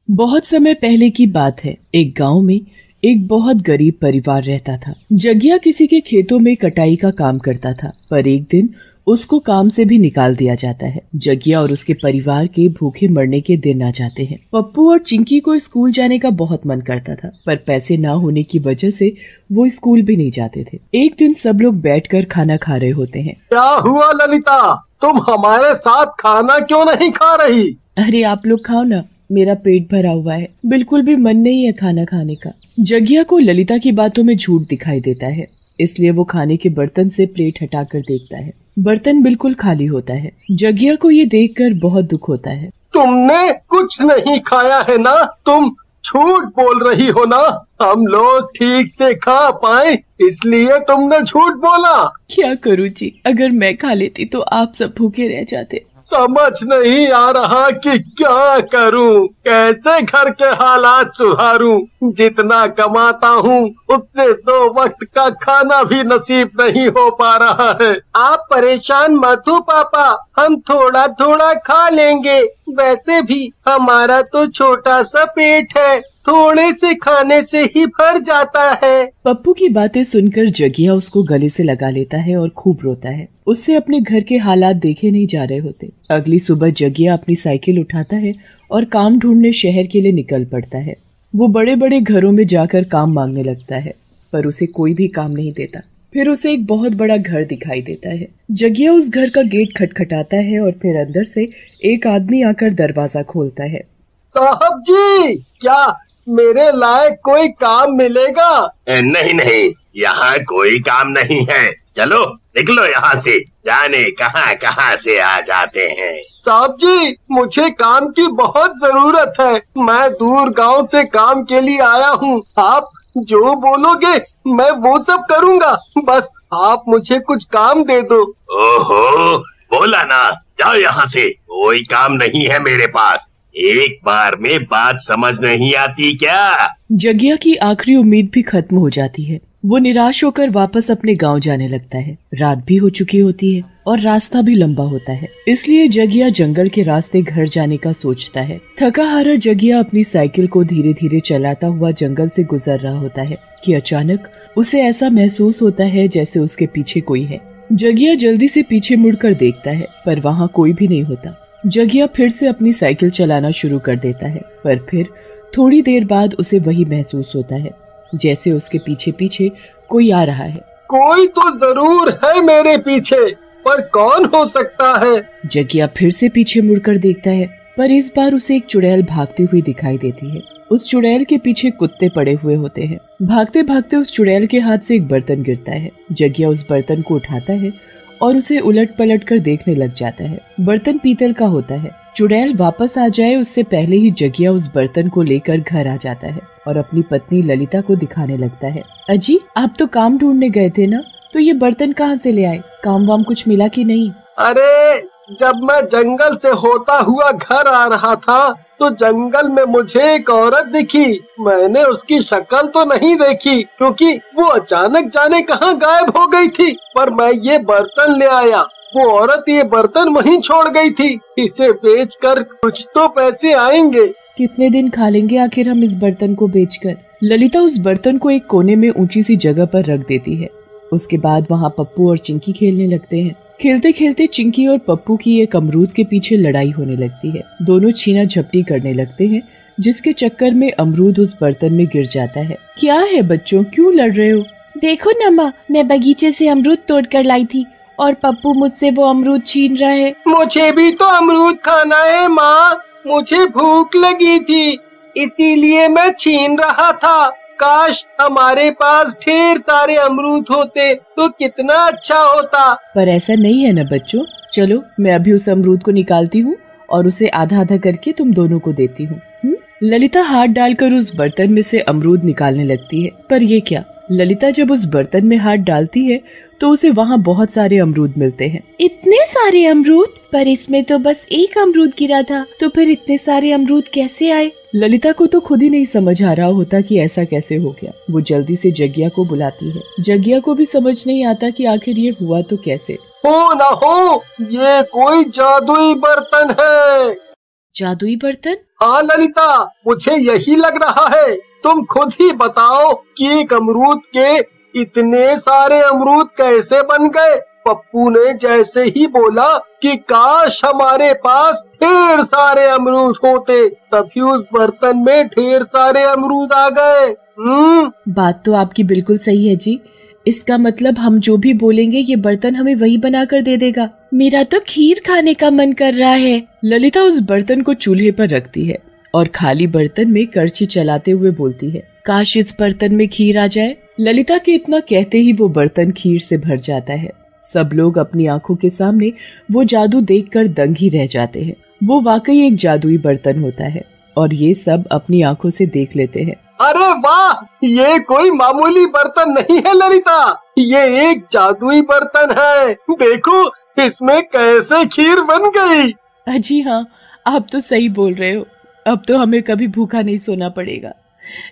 बहुत समय पहले की बात है। एक गांव में एक बहुत गरीब परिवार रहता था। जगिया किसी के खेतों में कटाई का काम करता था, पर एक दिन उसको काम से भी निकाल दिया जाता है। जगिया और उसके परिवार के भूखे मरने के दिन आ जाते हैं। पप्पू और चिंकी को स्कूल जाने का बहुत मन करता था, पर पैसे ना होने की वजह से वो स्कूल भी नहीं जाते थे। एक दिन सब लोग बैठकर खाना खा रहे होते हैं। क्या हुआ ललिता, तुम हमारे साथ खाना क्यों नहीं खा रही? अरे आप लोग खाओ ना, मेरा पेट भरा हुआ है, बिल्कुल भी मन नहीं है खाना खाने का। जगिया को ललिता की बातों में झूठ दिखाई देता है, इसलिए वो खाने के बर्तन से प्लेट हटाकर देखता है। बर्तन बिल्कुल खाली होता है। जगिया को ये देखकर बहुत दुख होता है। तुमने कुछ नहीं खाया है ना? तुम झूठ बोल रही हो ना? हम लोग ठीक से खा पाए इसलिए तुमने झूठ बोला। क्या करूँ जी, अगर मैं खा लेती तो आप सब भूखे रह जाते। समझ नहीं आ रहा कि क्या करूं, कैसे घर के हालात सुधारूं। जितना कमाता हूं उससे 2 वक्त का खाना भी नसीब नहीं हो पा रहा है। आप परेशान मत हो पापा, हम थोड़ा थोड़ा खा लेंगे। वैसे भी हमारा तो छोटा सा पेट है, थोड़े से खाने से ही भर जाता है। पप्पू की बातें सुनकर जगिया उसको गले से लगा लेता है और खूब रोता है। उससे अपने घर के हालात देखे नहीं जा रहे होते। अगली सुबह जगिया अपनी साइकिल उठाता है और काम ढूंढने शहर के लिए निकल पड़ता है। वो बड़े बड़े घरों में जाकर काम मांगने लगता है, पर उसे कोई भी काम नहीं देता। फिर उसे एक बहुत बड़ा घर दिखाई देता है। जगिया उस घर का गेट खटखटाता है और फिर अंदर से एक आदमी आकर दरवाजा खोलता है। साहब जी, क्या मेरे लायक कोई काम मिलेगा? नहीं नहीं, यहाँ कोई काम नहीं है। चलो निकलो यहाँ से, जाने कहाँ कहाँ से आ जाते हैं। साहब जी, मुझे काम की बहुत जरूरत है। मैं दूर गांव से काम के लिए आया हूँ। आप जो बोलोगे मैं वो सब करूँगा, बस आप मुझे कुछ काम दे दो। ओहो, बोला ना, जाओ यहाँ से, कोई काम नहीं है मेरे पास। एक बार में बात समझ नहीं आती क्या? जगिया की आखिरी उम्मीद भी खत्म हो जाती है। वो निराश होकर वापस अपने गांव जाने लगता है। रात भी हो चुकी होती है और रास्ता भी लंबा होता है, इसलिए जगिया जंगल के रास्ते घर जाने का सोचता है। थका हारा जगिया अपनी साइकिल को धीरे धीरे चलाता हुआ जंगल से गुजर रहा होता है कि अचानक उसे ऐसा महसूस होता है जैसे उसके पीछे कोई है। जगिया जल्दी से पीछे मुड़कर देखता है, पर वहाँ कोई भी नहीं होता। जगिया फिर से अपनी साइकिल चलाना शुरू कर देता है, पर फिर थोड़ी देर बाद उसे वही महसूस होता है जैसे उसके पीछे पीछे कोई आ रहा है। कोई तो जरूर है मेरे पीछे, पर कौन हो सकता है? जगिया फिर से पीछे मुड़कर देखता है, पर इस बार उसे एक चुड़ैल भागती हुई दिखाई देती है। उस चुड़ैल के पीछे कुत्ते पड़े हुए होते हैं। भागते भागते उस चुड़ैल के हाथ से एक बर्तन गिरता है। जगिया उस बर्तन को उठाता है और उसे उलट पलट कर देखने लग जाता है। बर्तन पीतल का होता है। चुड़ैल वापस आ जाए उससे पहले ही जगिया उस बर्तन को लेकर घर आ जाता है और अपनी पत्नी ललिता को दिखाने लगता है। अजी, आप तो काम ढूंढने गए थे ना, तो ये बर्तन कहाँ से ले आए? काम वाम कुछ मिला कि नहीं? अरे, जब मैं जंगल से होता हुआ घर आ रहा था तो जंगल में मुझे एक औरत दिखी। मैंने उसकी शक्ल तो नहीं देखी क्योंकि वो अचानक जाने कहाँ गायब हो गई थी, पर मैं ये बर्तन ले आया। वो औरत ये बर्तन वहीं छोड़ गई थी। इसे बेचकर कुछ तो पैसे आएंगे। कितने दिन खा लेंगे आखिर हम इस बर्तन को बेचकर? ललिता उस बर्तन को एक कोने में ऊंची सी जगह पर रख देती है। उसके बाद वहाँ पप्पू और चिंकी खेलने लगते हैं। खेलते खेलते चिंकी और पप्पू की एक अमरूद के पीछे लड़ाई होने लगती है। दोनों छीना झपटी करने लगते हैं, जिसके चक्कर में अमरूद उस बर्तन में गिर जाता है। क्या है बच्चों, क्यों लड़ रहे हो? देखो ना माँ, मैं बगीचे से अमरूद तोड़ कर लाई थी और पप्पू मुझसे वो अमरूद छीन रहा है। मुझे भी तो अमरूद खाना है माँ, मुझे भूख लगी थी इसीलिए मैं छीन रहा था। काश हमारे पास ढेर सारे अमरूद होते तो कितना अच्छा होता। पर ऐसा नहीं है ना बच्चों। चलो मैं अभी उस अमरूद को निकालती हूँ और उसे आधा आधा करके तुम दोनों को देती हूँ। ललिता हाथ डालकर उस बर्तन में से अमरूद निकालने लगती है, पर ये क्या, ललिता जब उस बर्तन में हाथ डालती है तो उसे वहाँ बहुत सारे अमरूद मिलते हैं। इतने सारे अमरूद? पर इसमें तो बस एक अमरूद गिरा था, तो फिर इतने सारे अमरूद कैसे आए? ललिता को तो खुद ही नहीं समझ आ रहा होता कि ऐसा कैसे हो गया। वो जल्दी से जगिया को बुलाती है। जगिया को भी समझ नहीं आता कि आखिर ये हुआ तो कैसे। हो ना हो, ये कोई जादुई बर्तन है। जादुई बर्तन? हाँ ललिता, मुझे यही लग रहा है। तुम खुद ही बताओ कि एक अमरूद के इतने सारे अमरूद कैसे बन गए। पप्पू ने जैसे ही बोला कि काश हमारे पास ढेर सारे अमरूद होते, तभी उस बर्तन में ढेर सारे अमरूद आ गए। बात तो आपकी बिल्कुल सही है जी। इसका मतलब हम जो भी बोलेंगे ये बर्तन हमें वही बनाकर दे देगा। मेरा तो खीर खाने का मन कर रहा है। ललिता उस बर्तन को चूल्हे पर रखती है और खाली बर्तन में करछी चलाते हुए बोलती है, काश इस बर्तन में खीर आ जाए। ललिता के इतना कहते ही वो बर्तन खीर से भर जाता है। सब लोग अपनी आंखों के सामने वो जादू देखकर दंग ही रह जाते हैं। वो वाकई एक जादुई बर्तन होता है और ये सब अपनी आंखों से देख लेते हैं। अरे वाह, ये कोई मामूली बर्तन नहीं है ललिता, ये एक जादुई बर्तन है। देखो इसमें कैसे खीर बन गई। अजी हाँ, आप तो सही बोल रहे हो। अब तो हमें कभी भूखा नहीं सोना पड़ेगा।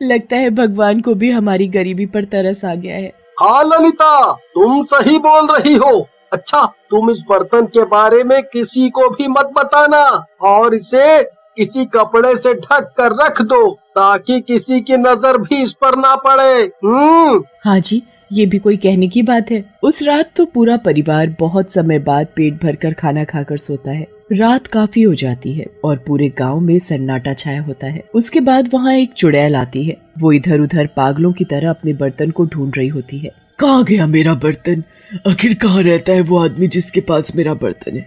लगता है भगवान को भी हमारी गरीबी पर तरस आ गया है। हाँ ललिता, तुम सही बोल रही हो। अच्छा, तुम इस बर्तन के बारे में किसी को भी मत बताना और इसे किसी कपड़े से ढक कर रख दो ताकि किसी की नजर भी इस पर ना पड़े। हाँ जी, ये भी कोई कहने की बात है। उस रात तो पूरा परिवार बहुत समय बाद पेट भरकर खाना खाकर सोता है। रात काफी हो जाती है और पूरे गांव में सन्नाटा छाया होता है। उसके बाद वहाँ एक चुड़ैल आती है। वो इधर उधर पागलों की तरह अपने बर्तन को ढूंढ रही होती है। कहाँ गया मेरा बर्तन? आखिर कहाँ रहता है वो आदमी जिसके पास मेरा बर्तन है?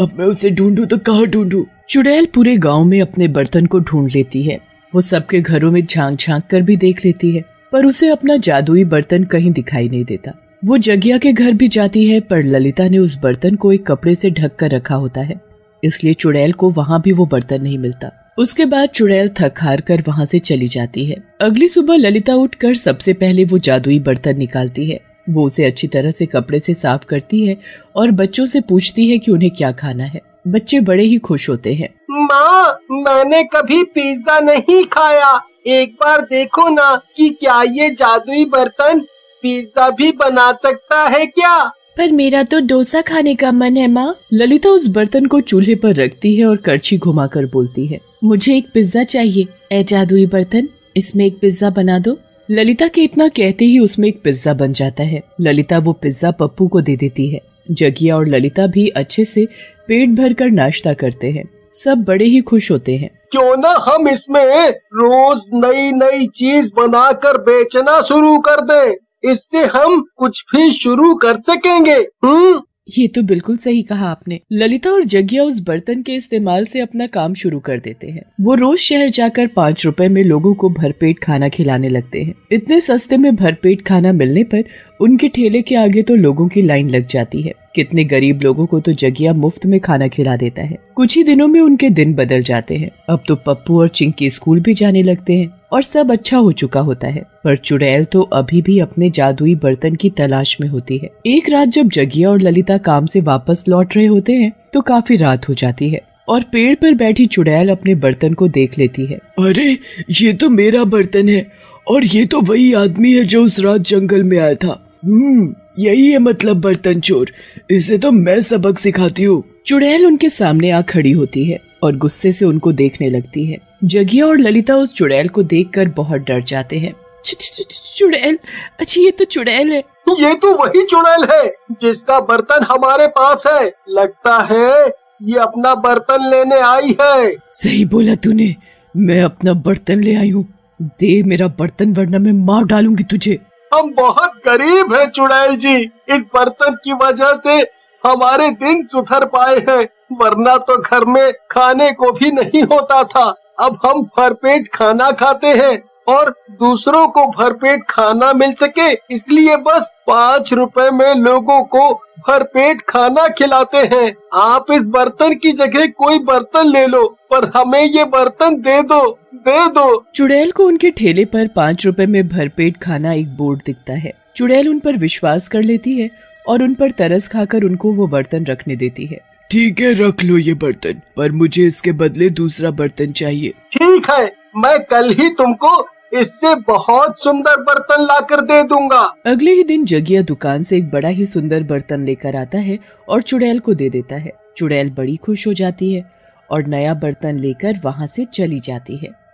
अब मैं उसे ढूंढूं तो कहाँ ढूंढूं? चुड़ैल पूरे गांव में अपने बर्तन को ढूंढ लेती है। वो सबके घरों में झांक झांक कर भी देख लेती है, पर उसे अपना जादुई बर्तन कहीं दिखाई नहीं देता। वो जगिया के घर भी जाती है, पर ललिता ने उस बर्तन को एक कपड़े से ढक कर रखा होता है, इसलिए चुड़ैल को वहाँ भी वो बर्तन नहीं मिलता। उसके बाद चुड़ैल थक हार कर वहाँ से चली जाती है। अगली सुबह ललिता उठकर सबसे पहले वो जादुई बर्तन निकालती है। वो उसे अच्छी तरह से कपड़े से साफ करती है और बच्चों से पूछती है कि उन्हें क्या खाना है। बच्चे बड़े ही खुश होते हैं। माँ, मैंने कभी पिज्जा नहीं खाया। एक बार देखो ना कि क्या ये जादुई बर्तन पिज्जा भी बना सकता है क्या? पर मेरा तो डोसा खाने का मन है माँ। ललिता उस बर्तन को चूल्हे पर रखती है और करछी घुमाकर बोलती है, मुझे एक पिज्जा चाहिए। ए जादुई बर्तन, इसमें एक पिज्जा बना दो। ललिता के इतना कहते ही उसमें एक पिज्जा बन जाता है। ललिता वो पिज्जा पप्पू को दे देती है। जगिया और ललिता भी अच्छे से पेट भरकर नाश्ता करते हैं। सब बड़े ही खुश होते हैं। क्यों ना हम इसमें रोज नई नई चीज बनाकर बेचना शुरू कर दें। इससे हम कुछ भी शुरू कर सकेंगे। ये तो बिल्कुल सही कहा आपने। ललिता और जगिया उस बर्तन के इस्तेमाल से अपना काम शुरू कर देते हैं। वो रोज शहर जाकर 5 रुपए में लोगों को भरपेट खाना खिलाने लगते हैं। इतने सस्ते में भरपेट खाना मिलने पर उनके ठेले के आगे तो लोगों की लाइन लग जाती है। कितने गरीब लोगों को तो जगिया मुफ्त में खाना खिला देता है। कुछ ही दिनों में उनके दिन बदल जाते हैं। अब तो पप्पू और चिंकी स्कूल भी जाने लगते हैं और सब अच्छा हो चुका होता है। पर चुड़ैल तो अभी भी अपने जादुई बर्तन की तलाश में होती है। एक रात जब जगिया और ललिता काम से वापस लौट रहे होते हैं तो काफी रात हो जाती है और पेड़ पर बैठी चुड़ैल अपने बर्तन को देख लेती है। अरे, ये तो मेरा बर्तन है और ये तो वही आदमी है जो उस रात जंगल में आया था। यही है मतलब बर्तन चोर। इसे तो मैं सबक सिखाती हूँ। चुड़ैल उनके सामने आ खड़ी होती है और गुस्से से उनको देखने लगती है। जगिया और ललिता उस चुड़ैल को देखकर बहुत डर जाते हैं। चुड़ैल? अच्छा, ये तो चुड़ैल है। ये तो वही चुड़ैल है जिसका बर्तन हमारे पास है। लगता है ये अपना बर्तन लेने आई है। सही बोला तूने, मैं अपना बर्तन ले आई हूँ। दे मेरा बर्तन वरना मैं मार डालूंगी तुझे। हम बहुत गरीब हैं चुड़ैल जी। इस बर्तन की वजह से हमारे दिन सुधर पाए हैं, वरना तो घर में खाने को भी नहीं होता था। अब हम भरपेट खाना खाते हैं और दूसरों को भरपेट खाना मिल सके इसलिए बस 5 रुपए में लोगों को भरपेट खाना खिलाते हैं। आप इस बर्तन की जगह कोई बर्तन ले लो, पर हमें ये बर्तन दे दो, दे दो। चुड़ैल को उनके ठेले पर 5 रुपए में भरपेट खाना एक बोर्ड दिखता है। चुड़ैल उन पर विश्वास कर लेती है और उन पर तरस खाकर उनको वो बर्तन रखने देती है। ठीक है, रख लो ये बर्तन, पर मुझे इसके बदले दूसरा बर्तन चाहिए। ठीक है, मैं कल ही तुमको इससे बहुत सुंदर बर्तन लाकर दे दूंगा। अगले ही दिन जगिया दुकान से एक बड़ा ही सुंदर बर्तन लेकर आता है और चुड़ैल को दे देता है। चुड़ैल बड़ी खुश हो जाती है और नया बर्तन लेकर वहाँ से चली जाती है।